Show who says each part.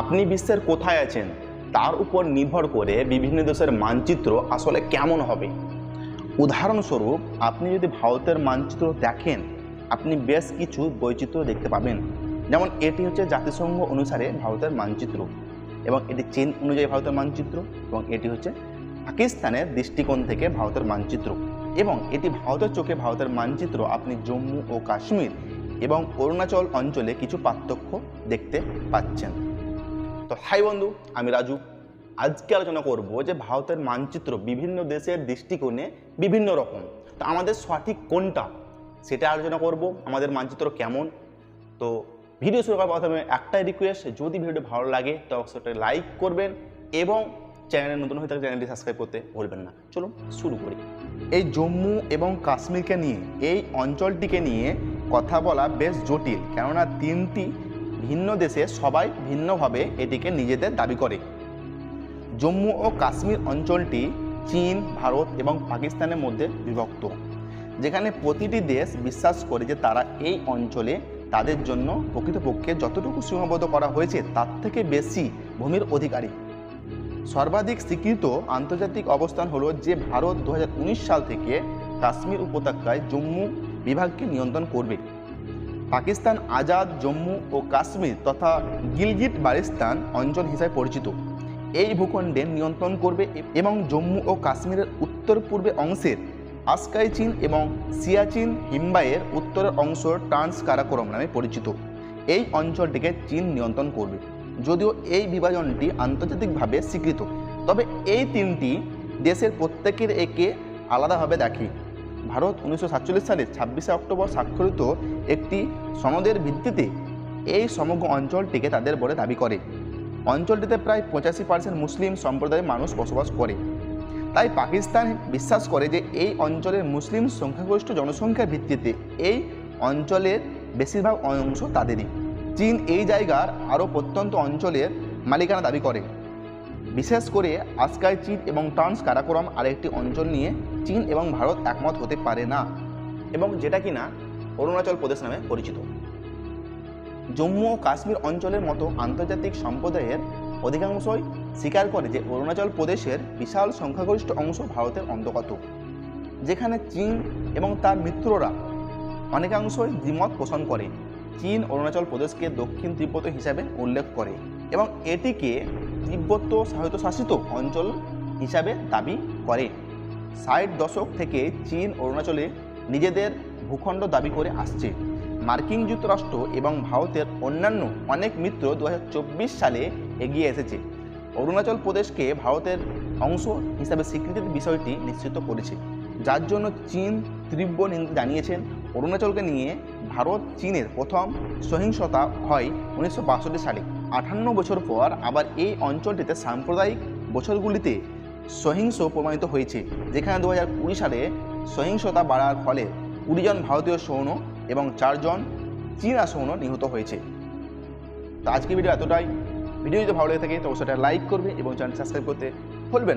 Speaker 1: আপনি বিশ্বের কোথায় আছেন তার উপর নির্ভর করে বিভিন্ন দেশের মানচিত্র আসলে কেমন হবে। উদাহরণস্বরূপ, আপনি যদি ভারতের মানচিত্র দেখেন, আপনি বেশ কিছু বৈচিত্র্য দেখতে পাবেন। যেমন এটি হচ্ছে জাতিসংঘ অনুসারে ভারতের মানচিত্র, এবং এটি চীন অনুযায়ী ভারতের মানচিত্র, এবং এটি হচ্ছে পাকিস্তানের দৃষ্টিকোণ থেকে ভারতের মানচিত্র, এবং এটি ভারতের চোখে ভারতের মানচিত্র। আপনি জম্মু ও কাশ্মীর এবং অরুণাচল অঞ্চলে কিছু পার্থক্য দেখতে পাচ্ছেন। তো হাই বন্ধু, আমি রাজু। আজকে আলোচনা করব যে ভারতের মানচিত্র বিভিন্ন দেশের দৃষ্টিকোণে বিভিন্ন রকম, তো আমাদের সঠিক কোনটা সেটা আলোচনা করব। আমাদের মানচিত্র কেমন। তো ভিডিও শুরু করার প্রথমে একটাই রিকোয়েস্ট, যদি ভিডিওটি ভালো লাগে তো অবশ্যই লাইক করবেন এবং চ্যানেলে নতুন হয়ে থাকলে চ্যানেলটি সাবস্ক্রাইব করতে ভুলবেন না। চলুন শুরু করি। এই জম্মু এবং কাশ্মীরকে নিয়ে, এই অঞ্চলটিকে নিয়ে কথা বলা বেশ জটিল, কেননা তিনটি ভিন্ন দেশে সবাই ভিন্নভাবে এটিকে নিজেদের দাবি করে। জম্মু ও কাশ্মীর অঞ্চলটি চীন, ভারত এবং পাকিস্তানের মধ্যে বিভক্ত, যেখানে প্রতিটি দেশ বিশ্বাস করে যে তারা এই অঞ্চলে তাদের জন্য প্রকৃতপক্ষে যতটুকু সীমাবদ্ধ করা হয়েছে তার থেকে বেশি ভূমির অধিকারী। সর্বাধিক স্বীকৃত আন্তর্জাতিক অবস্থান হলো যে ভারত 2019 সাল থেকে কাশ্মীর উপত্যকায় জম্মু বিভাগকে নিয়ন্ত্রণ করবে। পাকিস্তান আজাদ জম্মু ও কাশ্মীর তথা গিলগিট বালতিস্তান অঞ্চল হিসাবে পরিচিত এই ভূখণ্ডে নিয়ন্ত্রণ করবে, এবং জম্মু ও কাশ্মীরের উত্তর পূর্বে অংশের আসকাই চীন এবং সিয়াচিন হিমবাহের উত্তরের অংশ ট্রান্স কারাকোরম নামে পরিচিত এই অঞ্চলটিকে চীন নিয়ন্ত্রণ করবে। যদিও এই বিভাজনটি আন্তর্জাতিকভাবে স্বীকৃত, তবে এই তিনটি দেশের প্রত্যেকের একে আলাদাভাবে দেখে। ভারত 1947 সালের 26শে অক্টোবর স্বাক্ষরিত একটি সনদের ভিত্তিতে এই সমগ্র অঞ্চলটিকে তাদের বলে দাবি করে। অঞ্চলটিতে প্রায় 85% মুসলিম সম্প্রদায়ের মানুষ বসবাস করে। তাই পাকিস্তান বিশ্বাস করে যে এই অঞ্চলের মুসলিম সংখ্যাগরিষ্ঠ জনসংখ্যার ভিত্তিতে এই অঞ্চলের বেশিরভাগ অংশ তাদেরই। চীন এই জায়গার আরও প্রত্যন্ত অঞ্চলের মালিকানা দাবি করে, বিশেষ করে আসকাই চীন এবং ট্রান্স কারাকোরম আরেকটি অঞ্চল নিয়ে চীন এবং ভারত একমত হতে পারে না, এবং যেটা কিনা অরুণাচল প্রদেশ নামে পরিচিত। জম্মু ও কাশ্মীর অঞ্চলের মতো আন্তর্জাতিক সম্প্রদায়ের অধিকাংশই স্বীকার করে যে অরুণাচল প্রদেশের বিশাল সংখ্যাগরিষ্ঠ অংশ ভারতের অন্তর্গত, যেখানে চীন এবং তার মিত্ররা অনেকাংশই দ্বিমত পোষণ করে। চীন অরুণাচল প্রদেশকে দক্ষিণ তিব্বত হিসাবে উল্লেখ করে এবং এটিকে তিব্বত স্বায়ত্তশাসিত অঞ্চল হিসাবে দাবি করে। 60 দশক থেকে চীন অরুণাচলে নিজেদের ভূখণ্ড দাবি করে আসছে। মার্কিন যুক্তরাষ্ট্র এবং ভারতের অন্যান্য অনেক মিত্র 2024 সালে এগিয়ে এসেছে অরুণাচল প্রদেশকে ভারতের অংশ হিসাবে স্বীকৃতির বিষয়টি নিশ্চিত করেছে, যার জন্য চীন তীব্র নিন্দা জানিয়েছেন। অরুণাচলকে নিয়ে ভারত চীনের প্রথম সহিংসতা হয় 1962 সালে। 58 বছর পর আবার এই অঞ্চলটিতে সাম্প্রদায়িক বছরগুলিতে সহিংস প্রমাণিত হয়েছে, যেখানে 2020 সালে সহিংসতা বাড়ার ফলে 20 জন ভারতীয় সৈন্য এবং 4 জন চীনা সৈন্য নিহত হয়েছে। তো আজকে ভিডিও এতটাই। ভিডিও যদি ভালো লেগে থাকে তো অবশ্যই লাইক করবে এবং চ্যানেল সাবস্ক্রাইব করতে ভুলবেন না।